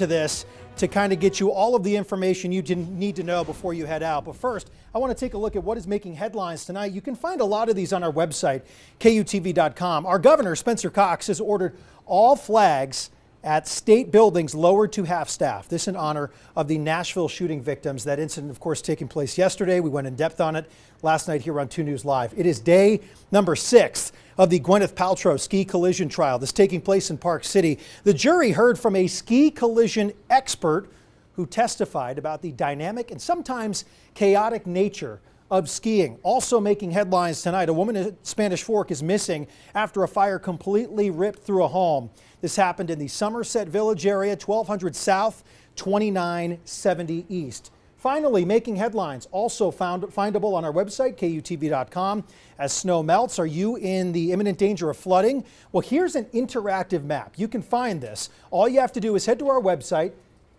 to this to kind of get you all of the information you need to know before you head out. But first, I want to take a look at what is making headlines tonight. You can find a lot of these on our website, KUTV.com. Our governor, Spencer Cox, has ordered all flags at state buildings lowered to half-staff. This in honor of the Nashville shooting victims. That incident, of course, taking place yesterday. We went in depth on it last night here on 2 News Live. It is day number 6 of the Gwyneth Paltrow ski collision trial that's taking place in Park City. The jury heard from a ski collision expert who testified about the dynamic and sometimes chaotic nature of skiing. Also making headlines tonight, a woman at Spanish Fork is missing after a fire completely ripped through a home. This happened in the Somerset Village area, 1200 South, 2970 East. Finally, making headlines, also findable on our website, KUTV.com. As snow melts, are you in the imminent danger of flooding? Well, here's an interactive map. You can find this. All you have to do is head to our website,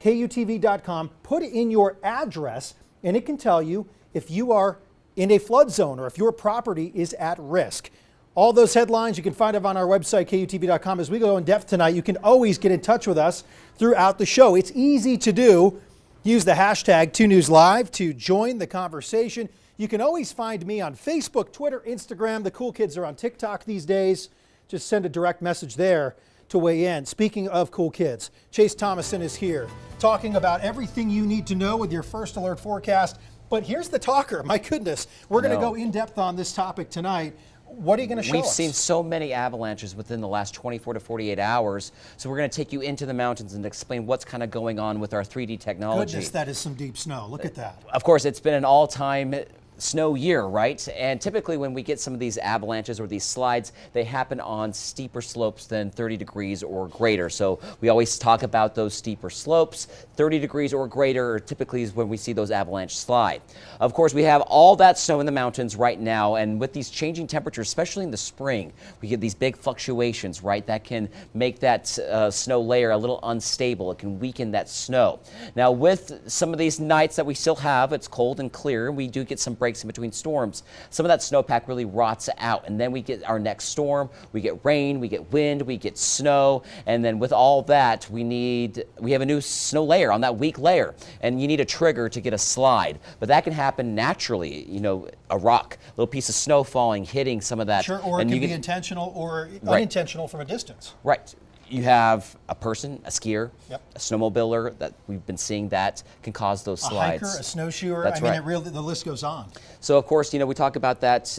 KUTV.com, put in your address, and it can tell you if you are in a flood zone or if your property is at risk. All those headlines you can find them on our website, KUTV.com. As we go in depth tonight, you can always get in touch with us throughout the show. It's easy to do. Use the hashtag 2NewsLive to join the conversation. You can always find me on Facebook, Twitter, Instagram. The cool kids are on TikTok these days. Just send a direct message there to weigh in. Speaking of cool kids, Chase Thomason is here talking about everything you need to know with your first alert forecast. But here's the talker. My goodness, we're going to go in depth on this topic tonight. What are you going to show us? We've seen so many avalanches within the last 24 to 48 hours, so we're going to take you into the mountains and explain what's kind of going on with our 3D technology. Goodness, that is some deep snow. Look at that. Of course, it's been an all-time snow year, right? And typically when we get some of these avalanches or these slides, they happen on steeper slopes than 30 degrees or greater. So we always talk about those steeper slopes. 30 degrees or greater typically is when we see those avalanche slide. Of course, we have all that snow in the mountains right now, and with these changing temperatures, especially in the spring, we get these big fluctuations, right? That can make that snow layer a little unstable. It can weaken that snow. Now, with some of these nights that we still have, it's cold and clear. We do get some breaks in between storms. Some of that snowpack really rots out, and then we get our next storm. We get rain, we get wind, we get snow, and then with all that, we have a new snow layer on that weak layer, and you need a trigger to get a slide. But that can happen naturally. You know, a rock, a little piece of snow falling, hitting some of that. Sure, or it can be intentional or unintentional from a distance. Right. You have a person, a skier, yep, a snowmobiler that we've been seeing that can cause those slides. A hiker, a snowshoer. That's right. It really, the list goes on. So of course, we talk about that,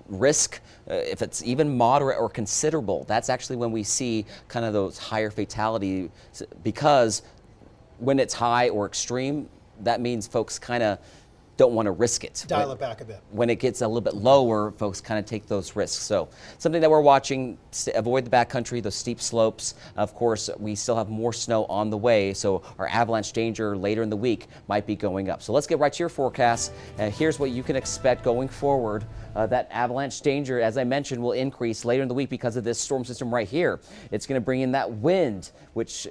risk, if it's even moderate or considerable, that's actually when we see kind of those higher fatality, because when it's high or extreme, that means folks kind of don't want to risk it. Dial it back a bit. When it gets a little bit lower, folks kind of take those risks. So something that we're watching, avoid the backcountry, those steep slopes. Of course, we still have more snow on the way, so our avalanche danger later in the week might be going up. So let's get right to your forecast. Here's what you can expect going forward. That avalanche danger, as I mentioned, will increase later in the week because of this storm system right here. It's going to bring in that wind, which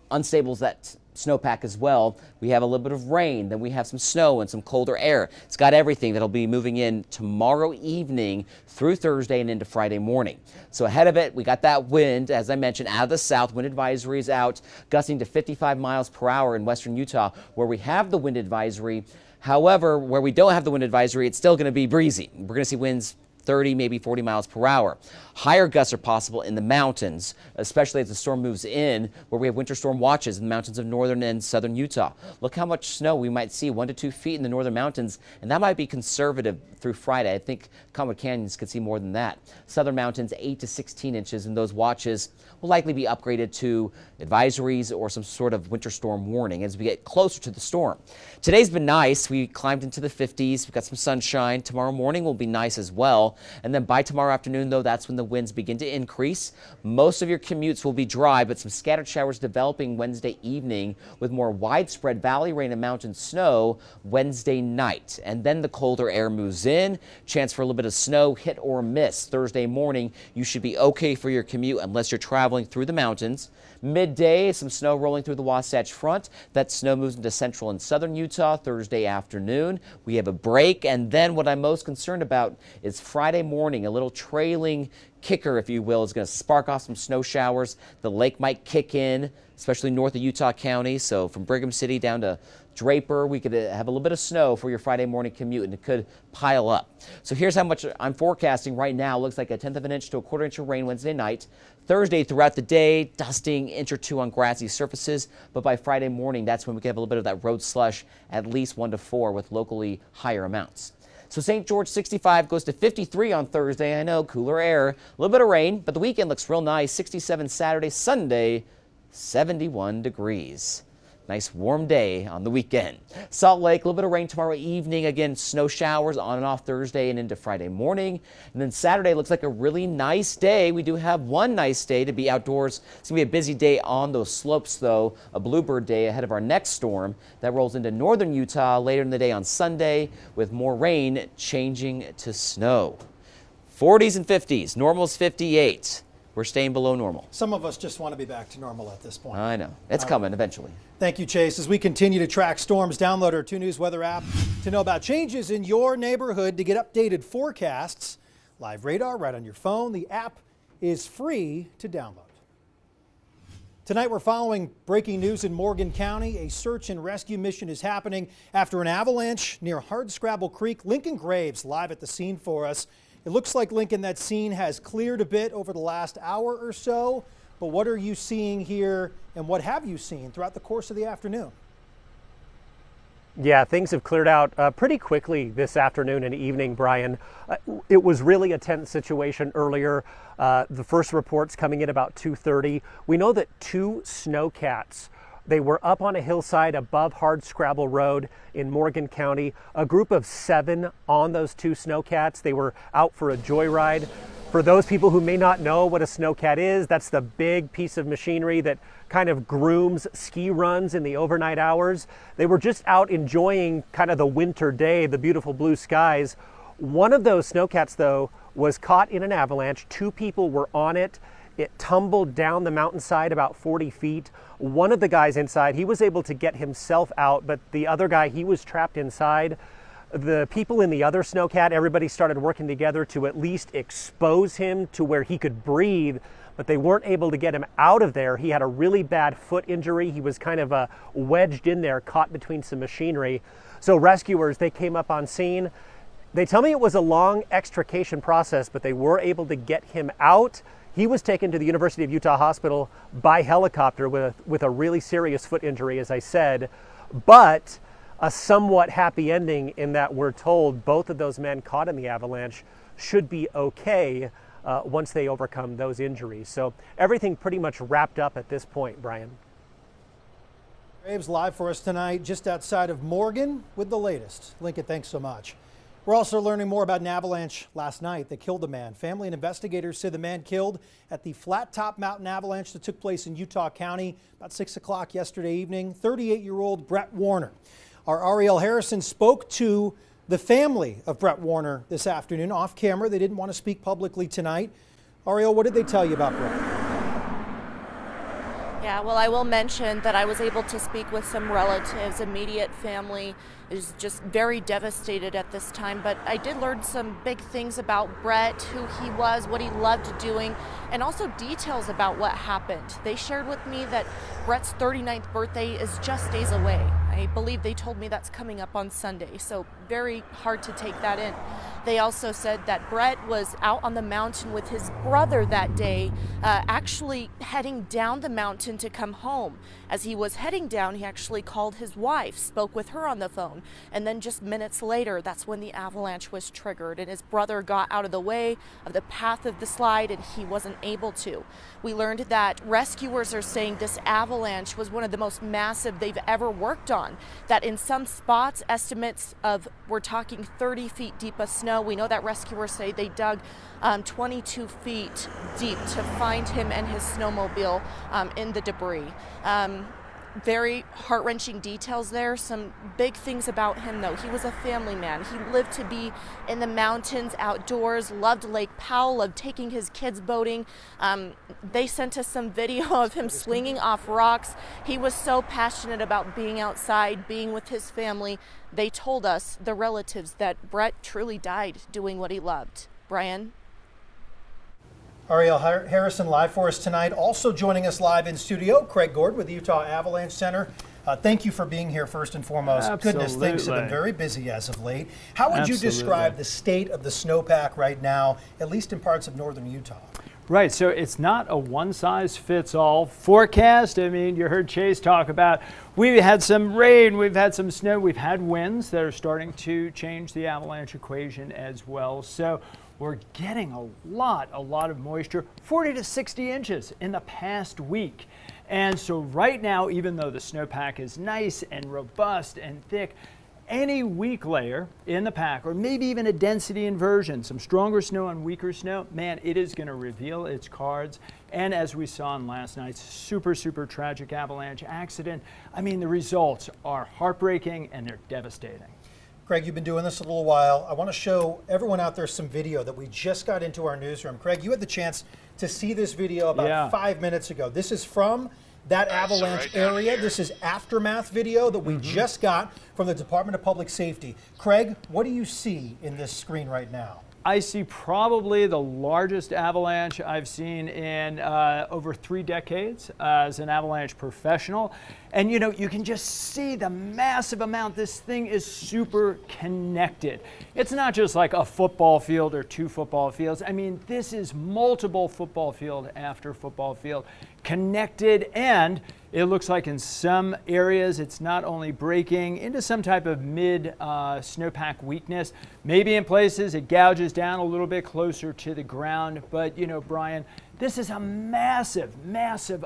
unstables that snowpack as well. We have a little bit of rain, then we have some snow and some colder air. It's got everything that'll be moving in tomorrow evening through Thursday and into Friday morning. So ahead of it, we got that wind, as I mentioned, out of the south. Wind advisory is out, gusting to 55 miles per hour in western Utah, where we have the wind advisory. However, where we don't have the wind advisory, it's still going to be breezy. We're going to see winds 30, maybe 40 miles per hour. Higher gusts are possible in the mountains, especially as the storm moves in, where we have winter storm watches in the mountains of northern and southern Utah. Look how much snow we might see, 1 to 2 feet in the northern mountains, and that might be conservative through Friday. I think Conwood Canyons could see more than that. Southern mountains, 8 to 16 inches, and those watches will likely be upgraded to advisories or some sort of winter storm warning as we get closer to the storm. Today's been nice. We climbed into the 50s. We've got some sunshine. Tomorrow morning will be nice as well. And then by tomorrow afternoon, though, that's when the winds begin to increase. Most of your commutes will be dry, but some scattered showers developing Wednesday evening with more widespread valley rain and mountain snow Wednesday night. And then the colder air moves in. Chance for a little bit of snow, hit or miss. Thursday morning, you should be okay for your commute unless you're traveling through the mountains. Midday, some snow rolling through the Wasatch Front. That snow moves into central and southern Utah Thursday afternoon. We have a break, and then what I'm most concerned about is Friday morning. A little trailing kicker, if you will, is going to spark off some snow showers. The lake might kick in, especially north of Utah County. So from Brigham City down to Draper, we could have a little bit of snow for your Friday morning commute, and it could pile up. So here's how much I'm forecasting right now. Looks like 1/10 of an inch to 1/4 inch of rain Wednesday night. Thursday throughout the day, dusting, inch or two on grassy surfaces. But by Friday morning, that's when we can have a little bit of that road slush, at least 1 to 4 with locally higher amounts. So St. George 65 goes to 53 on Thursday. I know, cooler air, a little bit of rain, but the weekend looks real nice. 67 Saturday, Sunday, 71 degrees. Nice warm day on the weekend. Salt Lake, a little bit of rain tomorrow evening. Again, snow showers on and off Thursday and into Friday morning. And then Saturday looks like a really nice day. We do have one nice day to be outdoors. It's going to be a busy day on those slopes, though. A bluebird day ahead of our next storm that rolls into northern Utah later in the day on Sunday, with more rain changing to snow. 40s and 50s. Normal's 58. We're staying below normal. Some of us just want to be back to normal at this point. I know. It's coming eventually. Thank you, Chase. As we continue to track storms, download our 2 News weather app to know about changes in your neighborhood, to get updated forecasts. Live radar right on your phone. The app is free to download. Tonight we're following breaking news in Morgan County. A search and rescue mission is happening after an avalanche near Hardscrabble Creek. Lincoln Graves live at the scene for us. It looks like, Lincoln, that scene has cleared a bit over the last hour or so, but what are you seeing here, and what have you seen throughout the course of the afternoon? Yeah, things have cleared out pretty quickly this afternoon and evening, Brian. It was really a tense situation earlier. The first reports coming in about 2:30. We know that 2 snowcats, they were up on a hillside above Hardscrabble Road in Morgan County. A group of 7 on those 2 snowcats. They were out for a joyride. For those people who may not know what a snowcat is, that's the big piece of machinery that kind of grooms ski runs in the overnight hours. They were just out enjoying kind of the winter day, the beautiful blue skies. One of those snowcats, though, was caught in an avalanche. 2 people were on it. It tumbled down the mountainside about 40 feet. One of the guys inside, he was able to get himself out, but the other guy, he was trapped inside. The people in the other snowcat, everybody started working together to at least expose him to where he could breathe, but they weren't able to get him out of there. He had a really bad foot injury. He was kind of wedged in there, caught between some machinery. So rescuers, they came up on scene. They tell me it was a long extrication process, but they were able to get him out. He was taken to the University of Utah Hospital by helicopter with a really serious foot injury, as I said, but a somewhat happy ending in that we're told both of those men caught in the avalanche should be okay once they overcome those injuries. So everything pretty much wrapped up at this point, Brian. Graves live for us tonight just outside of Morgan with the latest. Lincoln, thanks so much. We're also learning more about an avalanche last night that killed a man. Family and investigators say the man killed at the Flat Top Mountain avalanche that took place in Utah County about 6 o'clock yesterday evening. 38-year-old Brett Warner. Our Ariel Harrison spoke to the family of Brett Warner this afternoon off camera. They didn't want to speak publicly tonight. Ariel, what did they tell you about Brett? Yeah, well, I will mention that I was able to speak with some relatives. Immediate family is just very devastated at this time, but I did learn some big things about Brett, who he was, what he loved doing, and also details about what happened. They shared with me that Brett's 39th birthday is just days away. I believe they told me that's coming up on Sunday, so very hard to take that in. They also said that Brett was out on the mountain with his brother that day, actually heading down the mountain to come home. As he was heading down, he actually called his wife, spoke with her on the phone, and then just minutes later, that's when the avalanche was triggered, and his brother got out of the way of the path of the slide, and he wasn't able to. We learned that rescuers are saying this avalanche was one of the most massive they've ever worked on, that in some spots, estimates of, we're talking 30 feet deep of snow. We know that rescuers say they dug 22 feet deep to find him and his snowmobile in the debris. very heart-wrenching details there. Some big things about him, though. He was a family man. He lived to be in the mountains, outdoors, loved Lake Powell, loved taking his kids boating. They sent us some video of him slinging off rocks. He was so passionate about being outside, being with his family. They told us, the relatives, that Brett truly died doing what he loved. Brian? Ariel Harrison live for us tonight. Also joining us live in studio, Craig Gord with the Utah Avalanche Center. Thank you for being here first and foremost. Absolutely. Goodness, things have been very busy as of late. How would you Absolutely. describe the state of the snowpack right now, at least in parts of northern Utah? Right, so it's not a one-size-fits-all forecast. I mean, you heard Chase talk about we've had some rain, we've had some snow, we've had winds that are starting to change the avalanche equation as well. So we're getting a lot of moisture, 40 to 60 inches in the past week. And so right now, even though the snowpack is nice and robust and thick, any weak layer in the pack, or maybe even a density inversion, some stronger snow and weaker snow, man, it is going to reveal its cards. And as we saw in last night's super tragic avalanche accident, I mean, the results are heartbreaking and they're devastating. Craig, you've been doing this a little while. I want to show everyone out there some video that we just got into our newsroom. Craig, you had the chance to see this video about 5 minutes ago. This is from that avalanche area. This is aftermath video that we just got from the Department of Public Safety. Craig, what do you see in this screen right now? I see probably the largest avalanche I've seen in over 3 decades as an avalanche professional. And you know, you can just see the massive amount. This thing is super connected. It's not just like a football field or 2 football fields. I mean, this is multiple football field after football field connected, and it looks like in some areas it's not only breaking into some type of mid snowpack weakness, maybe in places it gouges down a little bit closer to the ground. But you know, Brian, this is a massive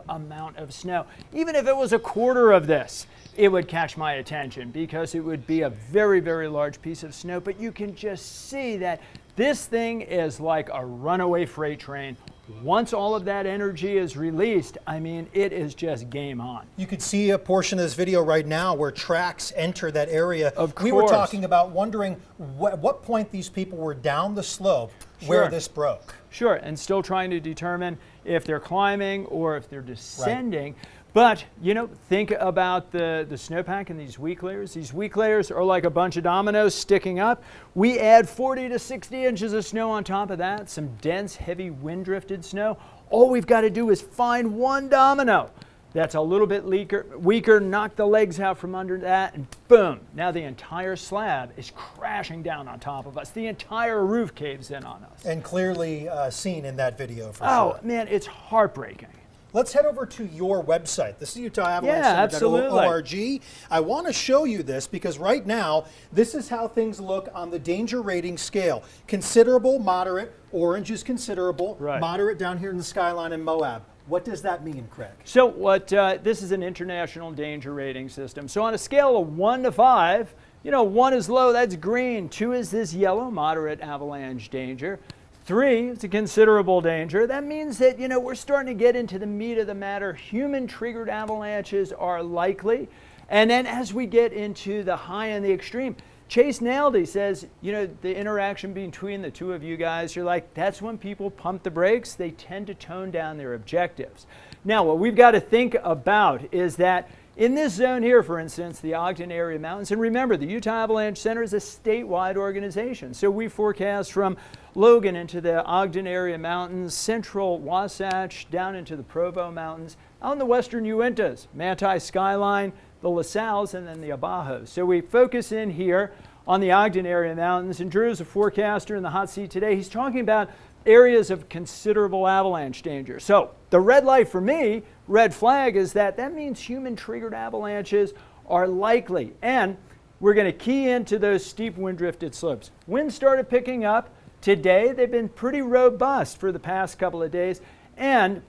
amount of snow. Even if it was a quarter of this, it would catch my attention because it would be a very large piece of snow. But you can just see that this thing is like a runaway freight train. Once all of that energy is released, I mean, it is just game on. You could see a portion of this video right now where tracks enter that area. Of course. We were talking about wondering at what point these people were down the slope where this broke. Sure, and still trying to determine if they're climbing or if they're descending. Right. But, you know, think about the snowpack and these weak layers. These weak layers are like a bunch of dominoes sticking up. We add 40 to 60 inches of snow on top of that, some dense, heavy wind-drifted snow. All we've got to do is find one domino that's a little bit weaker, knock the legs out from under that, and boom, now the entire slab is crashing down on top of us. The entire roof caves in on us. And clearly seen in that video for sure. Oh, man, it's heartbreaking. Let's head over to your website. This is UtahAvalancheCenter.org. I want to show you this because right now, this is how things look on the danger rating scale. Considerable, moderate, orange is considerable, moderate down here in the skyline in Moab. What does that mean, Craig? So what this is an international danger rating system. So on a scale of 1 to 5, you know, 1 is low, that's green. 2 is this yellow, moderate avalanche danger. 3, it's a considerable danger. That means that, you know, we're starting to get into the meat of the matter. Human-triggered avalanches are likely. And then as we get into the high and the extreme, Chase nailed it. He says, you know, the interaction between the two of you guys, you're like, that's when people pump the brakes. They tend to tone down their objectives. Now, what we've got to think about is that in this zone here, for instance, the Ogden area mountains, and remember, the Utah Avalanche Center is a statewide organization. So we forecast from Logan into the Ogden area mountains, central Wasatch, down into the Provo Mountains, out in the western Uintas, Manti Skyline, the LaSalles, and then the Abajos. So we focus in here on the Ogden area mountains, and Drew's a forecaster in the hot seat today. He's talking about areas of considerable avalanche danger. So the red light for me, red flag, is that means human-triggered avalanches are likely. And we're going to key into those steep wind-drifted slopes. Winds started picking up today. They've been pretty robust for the past couple of days. And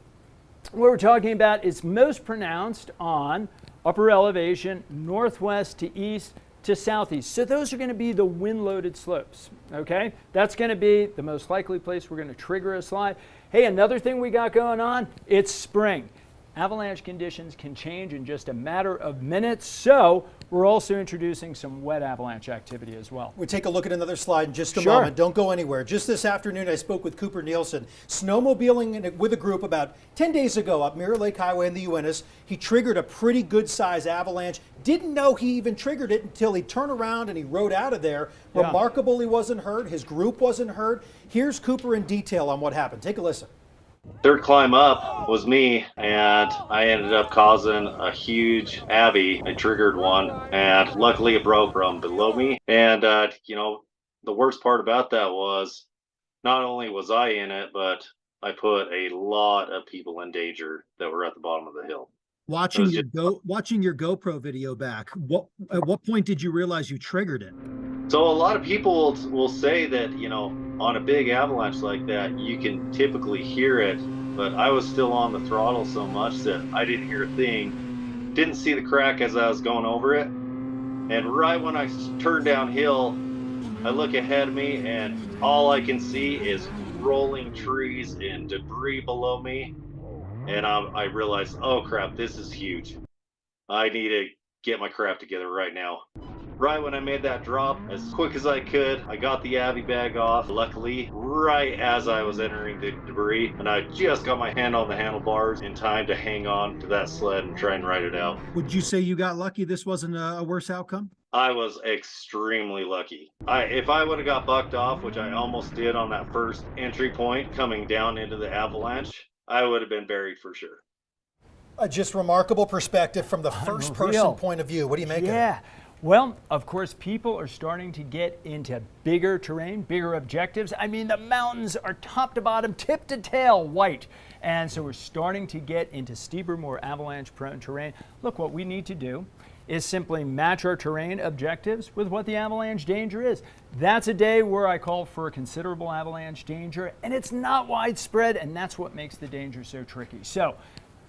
what we're talking about is most pronounced on upper elevation, northwest to east to southeast. So those are going to be the wind-loaded slopes, okay? That's going to be the most likely place we're going to trigger a slide. Hey, another thing we got going on, it's spring. avalanche conditions can change in just a matter of minutes. So we're also introducing some wet avalanche activity as well. We'll take a look at another slide in just a Sure. moment. Don't go anywhere. Just this afternoon, I spoke with Cooper Nielsen, snowmobiling with a group about 10 days ago up Mirror Lake Highway in the Uintas. He triggered a pretty good size avalanche. Didn't know he even triggered it until he turned around and he rode out of there. Yeah. Remarkable he wasn't hurt. His group wasn't hurt. Here's Cooper in detail on what happened. Take a listen. Third climb up was me, and I ended up causing a huge Abby. I triggered one, and luckily it broke from below me. And, the worst part about that was not only was I in it, but I put a lot of people in danger that were at the bottom of the hill. Watching was your GoPro video back, at what point did you realize you triggered it? So a lot of people will say that, on a big avalanche like that, you can typically hear it, but I was still on the throttle so much that I didn't hear a thing. Didn't see the crack as I was going over it. And right when I turned downhill, I look ahead of me and all I can see is rolling trees and debris below me. And I realized, oh crap, this is huge. I need to get my crap together right now. Right when I made that drop, as quick as I could, I got the Abby bag off, luckily, right as I was entering the debris, and I just got my hand on the handlebars in time to hang on to that sled and try and ride it out. Would you say you got lucky? This wasn't a worse outcome? I was extremely lucky. If I would have got bucked off, which I almost did on that first entry point coming down into the avalanche, I would have been buried for sure. Just remarkable perspective from the first person point of view. What do you make of it? Yeah. Well, of course, people are starting to get into bigger terrain, bigger objectives. I mean, the mountains are top to bottom, tip to tail white. And so we're starting to get into steeper, more avalanche-prone terrain. Look, what we need to do is simply match our terrain objectives with what the avalanche danger is. That's a day where I call for considerable avalanche danger, and it's not widespread, and that's what makes the danger so tricky. So,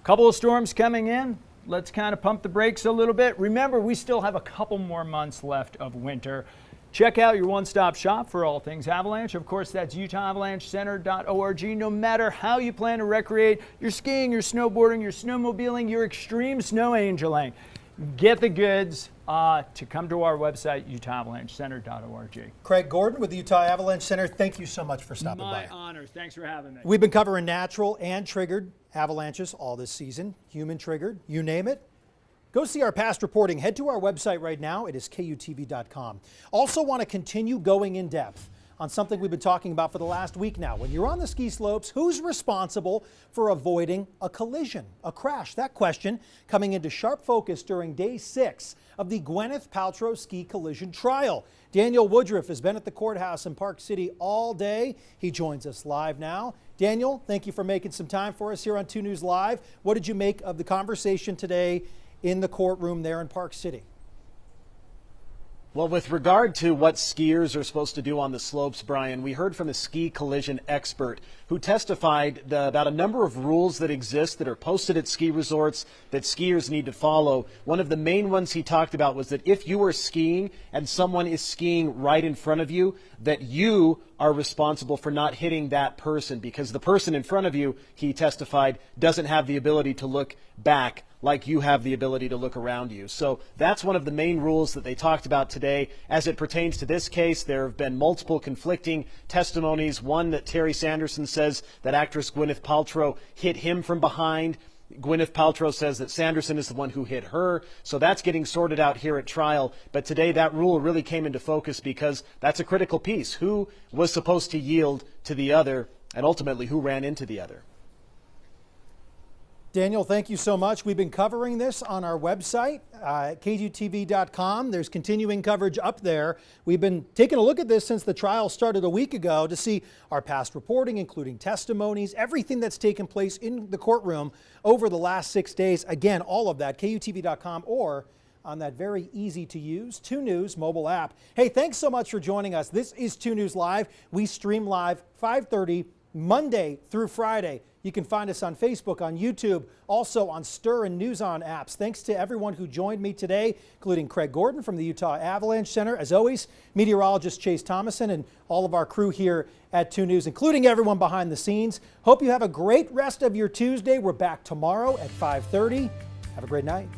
a couple of storms coming in. Let's kind of pump the brakes a little bit. Remember, we still have a couple more months left of winter. Check out your one-stop shop for all things avalanche. Of course, that's UtahAvalancheCenter.org. No matter how you plan to recreate your skiing, your snowboarding, your snowmobiling, your extreme snow angeling, get the goods to come to our website, UtahAvalancheCenter.org. Craig Gordon with the Utah Avalanche Center, thank you so much for stopping by. My honor. Thanks for having me. We've been covering natural and triggered avalanches all this season, human triggered, you name it. Go see our past reporting. Head to our website right now. It is KUTV.com. Also want to continue going in depth on something we've been talking about for the last week now. When you're on the ski slopes, who's responsible for avoiding a collision, a crash? That question coming into sharp focus during day 6 of the Gwyneth Paltrow ski collision trial. Daniel Woodruff has been at the courthouse in Park City all day. He joins us live now. Daniel, thank you for making some time for us here on 2 News Live. What did you make of the conversation today in the courtroom there in Park City? Well, with regard to what skiers are supposed to do on the slopes, Brian, we heard from a ski collision expert who testified about a number of rules that exist that are posted at ski resorts that skiers need to follow. One of the main ones he talked about was that if you are skiing and someone is skiing right in front of you, that you are responsible for not hitting that person, because the person in front of you, he testified, doesn't have the ability to look back like you have the ability to look around you. So that's one of the main rules that they talked about today. As it pertains to this case, there have been multiple conflicting testimonies. One that Terry Sanderson says that actress Gwyneth Paltrow hit him from behind. Gwyneth Paltrow says that Sanderson is the one who hit her. So that's getting sorted out here at trial. But today that rule really came into focus because that's a critical piece. Who was supposed to yield to the other, and ultimately who ran into the other? Daniel, thank you so much. We've been covering this on our website, KUTV.com. There's continuing coverage up there. We've been taking a look at this since the trial started a week ago to see our past reporting, including testimonies, everything that's taken place in the courtroom over the last 6 days. Again, all of that, KUTV.com or on that very easy to use 2 News mobile app. Hey, thanks so much for joining us. This is 2 News Live. We stream live 5:30 Monday through Friday. You can find us on Facebook, on YouTube, also on Stir and News On apps. Thanks to everyone who joined me today, including Craig Gordon from the Utah Avalanche Center. As always, meteorologist Chase Thomason and all of our crew here at 2 News, including everyone behind the scenes. Hope you have a great rest of your Tuesday. We're back tomorrow at 5:30. Have a great night.